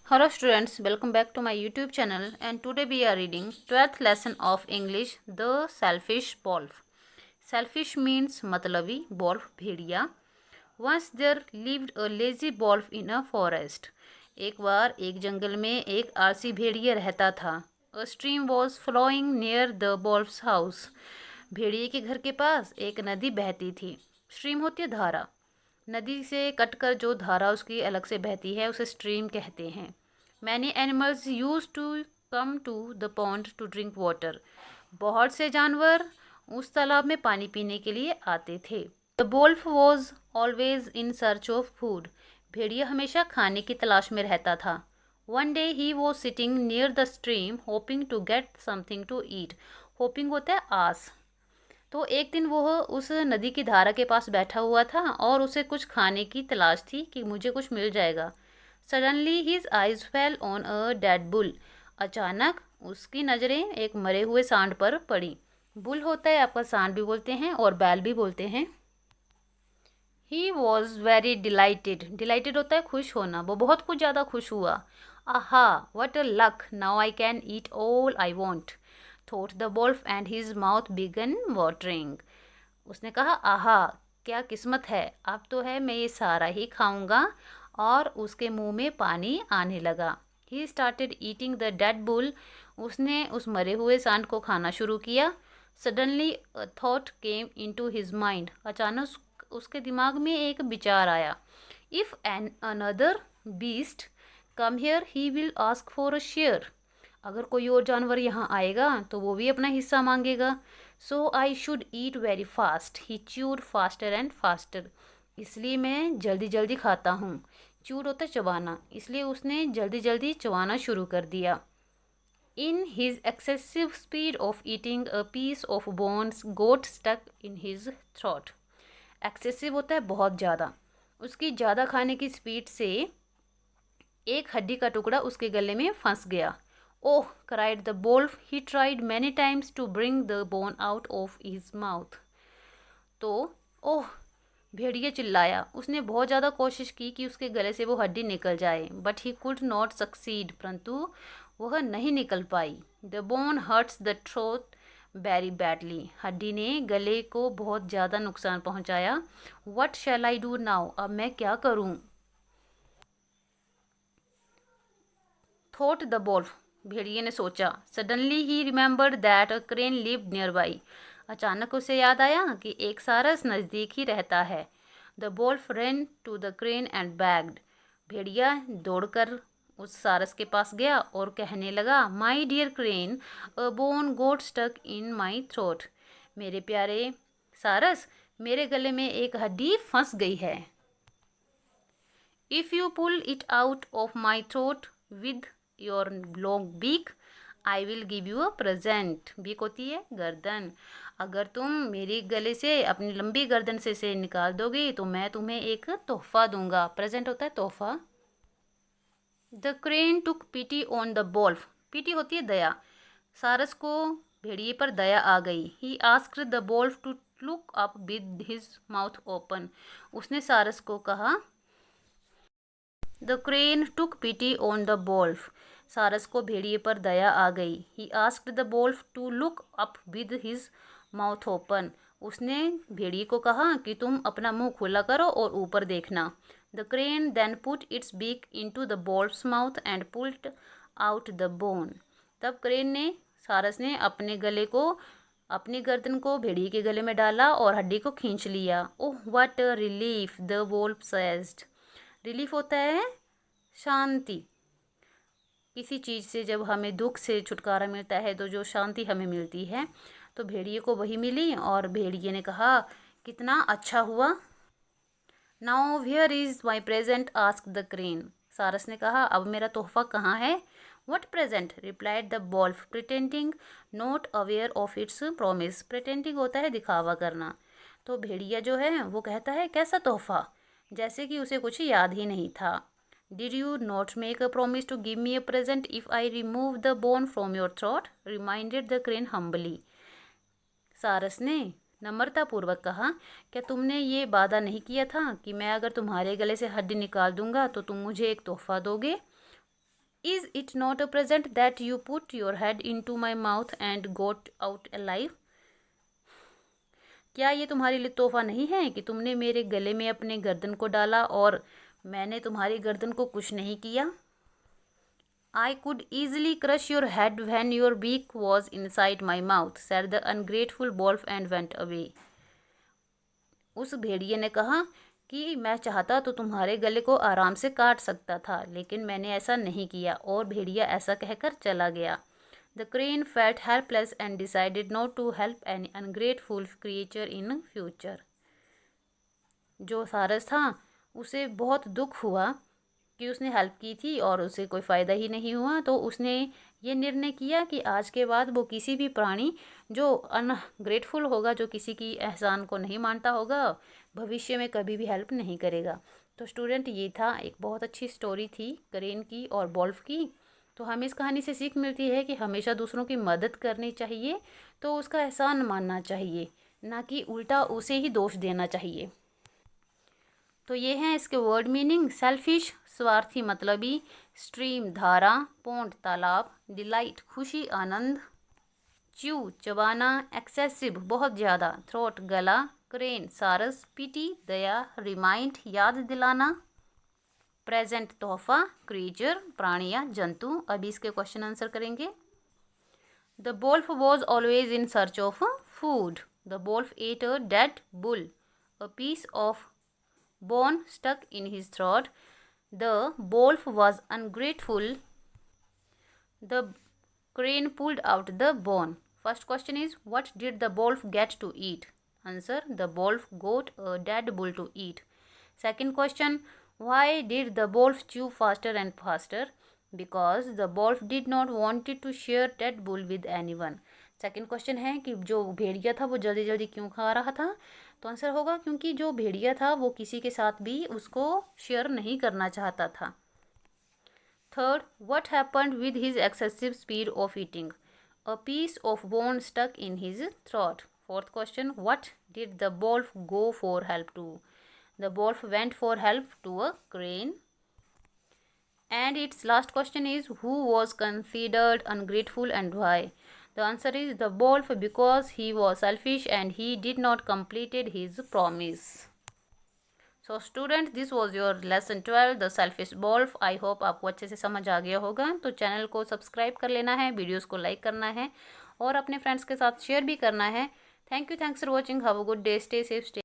Hello students, welcome back to my YouTube channel and today we are reading 12th lesson of English, The Selfish Wolf. Selfish means matlabi, wolf Bhediya. Once there lived a lazy wolf in a forest. एक बार एक जंगल में एक आलसी भेड़िया रहता था. A stream was flowing near the wolf's house. भेड़िए के घर के पास एक नदी बहती थी. स्ट्रीम होती है धारा. नदी से कटकर जो धारा उसकी अलग से बहती है उसे स्ट्रीम कहते हैं. Many animals use to come to the pond to drink water. बहुत से जानवर उस तालाब में पानी पीने के लिए आते थे. The wolf was always in search of food. भेड़िया हमेशा खाने की तलाश में रहता था. One day he was sitting near the stream hoping to get something to eat. Hoping होता है आस. तो एक दिन वो उस नदी की धारा के पास बैठा हुआ था और उसे कुछ खाने की तलाश थी कि मुझे कुछ मिल जाएगा. Suddenly his eyes fell on a dead bull. अचानक उसकी नज़रें एक मरे हुए सांड पर पड़ी. बुल होता है आपका सांड भी बोलते हैं और बैल भी बोलते हैं. He was very dilated. Dilated होता है खुश होना. वो बहुत कुछ ज़्यादा खुश हुआ. Aha what a luck, now I can eat all I want, thought the wolf and his mouth began watering. उसने कहा आहा क्या किस्मत है, अब तो है मैं ये सारा ही खाऊंगा. और उसके मुंह में पानी आने लगा. He started eating the dead bull. उसने उस मरे हुए सांड को खाना शुरू किया. Suddenly a thought came into his mind. अचानक उसके दिमाग में एक विचार आया. If an another beast come here he will ask for a share. अगर कोई और जानवर यहाँ आएगा तो वो भी अपना हिस्सा मांगेगा. So I should eat very fast. He chewed faster and faster. इसलिए मैं जल्दी जल्दी खाता हूँ. च्यूड होता है चबाना, इसलिए उसने जल्दी जल्दी चबाना शुरू कर दिया. In his excessive speed of eating a piece of bones got stuck in his throat. Excessive होता है बहुत ज़्यादा. उसकी ज़्यादा खाने की स्पीड से एक हड्डी का टुकड़ा उसके गले में फंस गया. Oh cried the wolf. He tried many times to bring the bone out of his mouth. तो ओह भेड़िया चिल्लाया. उसने बहुत ज़्यादा कोशिश की कि उसके गले से वो हड्डी निकल जाए. But he could not succeed. परंतु वह नहीं निकल पाई. The bone hurts the throat very badly. हड्डी ने गले को बहुत ज़्यादा नुकसान पहुंचाया. What shall I do now. अब मैं क्या करूं, थॉट द वोल्फ. भेड़िए ने सोचा. Suddenly he remembered that a crane lived near by. अचानक उसे याद आया कि एक सारस नज़दीक ही रहता है. The wolf ran to the crane and begged. भेड़िया दौड़कर उस सारस के पास गया और कहने लगा. My dear crane, a bone got stuck in my throat. मेरे प्यारे सारस, मेरे गले में एक हड्डी फंस गई है. If you pull it out of my throat with your long beak I will give you a present. Beak होती है गर्दन. अगर तुम मेरे गले से अपनी लंबी गर्दन से इसे निकाल दोगे तो मैं तुम्हें एक तोहफा दूंगा. प्रेजेंट होता है तोहफा. The crane took PT on the Wolff. PT होती है दया. सारस को भेड़िए पर दया आ गई. He asked the wolf to look up with his mouth open. उसने सारस को कहा. The crane took pity on the wolf. सारस को भेड़िए पर दया आ गई. He asked the wolf to look up with his mouth open. उसने भेड़िए को कहा कि तुम अपना मुंह खुला करो और ऊपर देखना. The crane then put its beak into the wolf's mouth and pulled out the bone. तब क्रेन ने सारस ने अपने गले को अपनी गर्दन को भेड़िए के गले में डाला और हड्डी को खींच लिया. Oh what a relief, the wolf sighed. Relief होता है शांति. किसी चीज़ से जब हमें दुख से छुटकारा मिलता है तो जो शांति हमें मिलती है तो भेड़िए को वही मिली. और भेड़िए ने कहा कितना अच्छा हुआ. Now where is my present ask the crane. सारस ने कहा अब मेरा तोहफा कहाँ है. What present replied the wolf pretending not aware of its promise. Pretending होता है दिखावा करना. तो भेड़िया जो है वो कहता है कैसा तोहफा, जैसे कि उसे कुछ याद ही नहीं था. Did you not make a promise to give me a present if I remove the bone from your throat, reminded the crane humbly. सारस ने नम्रतापूर्वक कहा क्या तुमने ये वादा नहीं किया था कि मैं अगर तुम्हारे गले से हड्डी निकाल दूंगा तो तुम मुझे एक तोहफा दोगे. Is it not a present that you put your head into my mouth and got out alive? क्या ये तुम्हारे लिए तोहफा नहीं है कि तुमने मेरे गले में अपने गर्दन को डाला और मैंने तुम्हारी गर्दन को कुछ नहीं किया? I could easily crush your head when your beak was inside my mouth, said the ungrateful wolf and went away. उस भेड़िए ने कहा कि मैं चाहता तो तुम्हारे गले को आराम से काट सकता था, लेकिन मैंने ऐसा नहीं किया, और भेड़िया ऐसा कहकर चला गया. The crane felt helpless and decided not to help any ungrateful creature in future. जो सारस था उसे बहुत दुख हुआ कि उसने हेल्प की थी और उसे कोई फ़ायदा ही नहीं हुआ, तो उसने ये निर्णय किया कि आज के बाद वो किसी भी प्राणी जो अनग्रेटफुल होगा, जो किसी की एहसान को नहीं मानता होगा, भविष्य में कभी भी हेल्प नहीं करेगा. तो स्टूडेंट, ये था एक बहुत अच्छी स्टोरी थी क्रेन की और वॉल्फ की. तो हमें इस कहानी से सीख मिलती है कि हमेशा दूसरों की मदद करनी चाहिए, तो उसका एहसान मानना चाहिए, ना कि उल्टा उसे ही दोष देना चाहिए. तो ये हैं इसके वर्ड मीनिंग. सेल्फिश स्वार्थी मतलबी, स्ट्रीम धारा, पॉन्ड तालाब, डिलाइट खुशी आनंद, च्यू चबाना, एक्सेसिव बहुत ज़्यादा, थ्रोट गला, क्रेन सारस, पिटी दया, रिमाइंड याद दिलाना, प्रेजेंट तोहफा, क्रीचर प्राणी या जंतु. अभी इसके क्वेश्चन आंसर करेंगे. The wolf was always in search of food. The wolf ate a dead bull. A piece of bone stuck in his throat. The wolf was ungrateful. The crane pulled out the bone. First question is, what did the wolf get to eat? Answer, the wolf got a dead bull to eat. Second question, why did the wolf chew faster and faster? Because the wolf did not want to share dead bull with anyone. Second question है कि जो भेड़िया था वो जल्दी जल्दी क्यों खा रहा था? तो आंसर होगा क्योंकि जो भेड़िया था वो किसी के साथ भी उसको शेयर नहीं करना चाहता था. Third, what happened with his excessive speed of eating? A piece of bone stuck in his throat. Fourth question, what did the wolf go for help to? The wolf went for help to a crane. And its last question is, who was considered ungrateful and why? The answer is the wolf, because he was selfish and he did not completed his promise. So student, this was your lesson 12, the selfish wolf. I hope आपको अच्छे से समझ आ गया होगा. तो channel को subscribe कर लेना है, वीडियोस को लाइक करना है और अपने फ्रेंड्स के साथ शेयर भी करना है. Thank you, thanks for watching. Have a good day, stay safe, stay